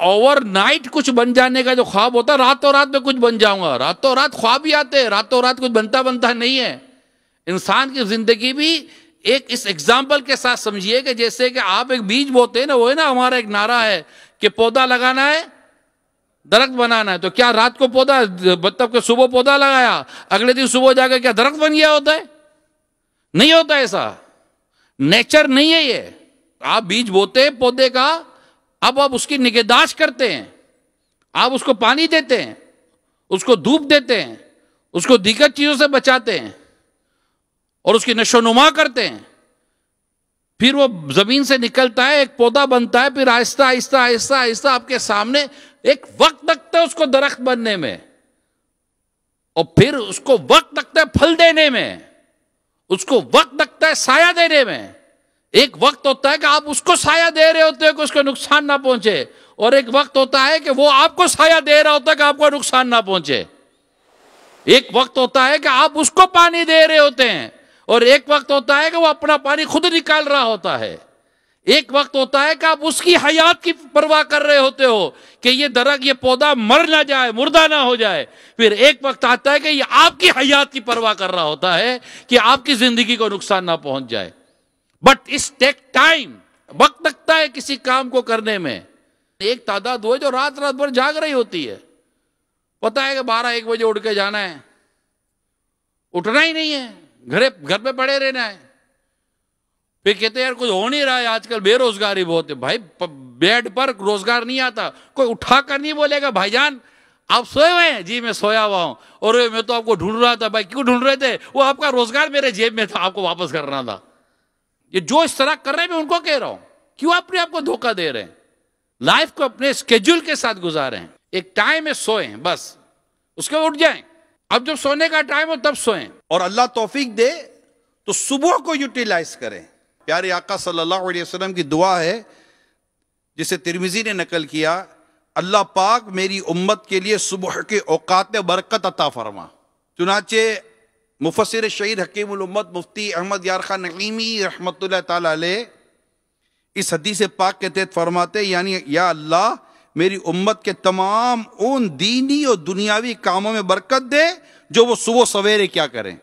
Over night کچھ بن جانے کا جو خواب ہوتا ہے، راتوں رات میں کچھ بن جاؤں گا، راتوں رات خواب ہی آتے ہیں، راتوں رات کچھ بنتا نہیں ہے۔ انسان کی زندگی بھی ایک اس ایگزامپل کے ساتھ سمجھیے کہ جیسے کہ آپ ایک بیج بوتے ہیں نا، وہ ہے نا ہمارا ایک نعرہ ہے کہ پودا لگانا ہے، درخت بنانا ہے۔ تو کیا رات کو پودا، مطلب کہ صبح پودا لگایا، اگلے دن صبح جا کے کیا درخت بن گیا ہوتا ہے؟ نہیں ہوتا ایسا، نیچر نہیں ہے یہ۔ آپ بیج بوتے ہیں پودے کا، اب آپ اس کی نگہداشت کرتے ہیں، آپ اس کو پانی دیتے ہیں، اس کو دھوپ دیتے ہیں، اس کو دیگر چیزوں سے بچاتے ہیں اور اس کی نشو و نما کرتے ہیں، پھر وہ زمین سے نکلتا ہے، ایک پودا بنتا ہے، پھر آہستہ آہستہ آہستہ آہستہ آپ کے سامنے ایک وقت لگتا ہے اس کو درخت بننے میں، اور پھر اس کو وقت لگتا ہے پھل دینے میں، اس کو وقت لگتا ہے سایہ دینے میں۔ ایک وقت ہوتا ہے کہ آپ اس کو سایہ دے رہے ہوتے ہیں کہ اس کو نقصان نہ پہنچے، اور ایک وقت ہوتا ہے کہ وہ آپ کو سایہ دے رہا ہوتا ہے کہ آپ کو نقصان نہ پہنچے۔ ایک وقت ہوتا ہے کہ آپ اس کو پانی دے رہے ہوتے ہیں، اور ایک وقت ہوتا ہے کہ وہ اپنا پانی خود نکال رہا ہوتا ہے۔ ایک وقت ہوتا ہے کہ آپ اس کی حیات کی پرواہ کر رہے ہوتے ہو کہ یہ درخت، یہ پودا مر نہ جائے، مردہ نہ ہو جائے۔ پھر ایک وقت آتا ہے کہ یہ آپ کی حیات کی پرواہ کر رہا ہوتا ہے کہ آپ کی زندگی کو نقصان نہ پہنچ جائے۔ بٹ اس ٹیک ٹائم، وقت لگتا ہے کسی کام کو کرنے میں۔ ایک تعداد وہ جو رات رات بھر جاگ رہی ہوتی ہے، پتہ ہے کہ 12-1 بجے اٹھ کے جانا ہے، اٹھنا ہی نہیں ہے، گھر پہ پڑے رہنا ہے۔ پھر کہتے ہیں یار کچھ ہو نہیں رہا ہے، آج کل بے روزگاری بہت ہے۔ بھائی بیڈ پر روزگار نہیں آتا، کوئی اٹھا کر نہیں بولے گا بھائی جان آپ سوئے ہوئے ہیں؟ جی میں سویا ہوا ہوں، اور میں تو آپ کو ڈھونڈ رہا تھا۔ بھائی کیوں ڈھونڈ رہے تھے؟ وہ آپ کا روزگار میرے جیب میں تھا، آپ کو واپس کرنا تھا۔ یہ جو اس طرح کر رہے ہیں میں ان کو کہہ رہا ہوں، کیوں اپنے آپ کو دھوکہ دے رہے ہیں؟ لائف کو اپنے اسکیڈول کے ساتھ گزاریں، ایک ٹائم میں سوئیں، بس اس کے اٹھ جائیں، اب جب سونے کا ٹائم ہو تب سوئیں۔ اور اللہ توفیق دے تو صبح کو یوٹیلائز کریں۔ پیارے آقا صلی اللہ علیہ وسلم کی دعا ہے جسے ترمذی نے نقل کیا، اللہ پاک میری امت کے لیے صبح کے اوقات میں برکت عطا فرما۔ چنانچہ مفسر شہید حکیم الامت مفتی احمد یار خان نعیمی رحمۃ اللہ تعالی علیہ اس حدیث پاک کے تحت فرماتے، یعنی یا اللہ میری امت کے تمام ان دینی اور دنیاوی کاموں میں برکت دے جو وہ صبح سویرے کیا کریں۔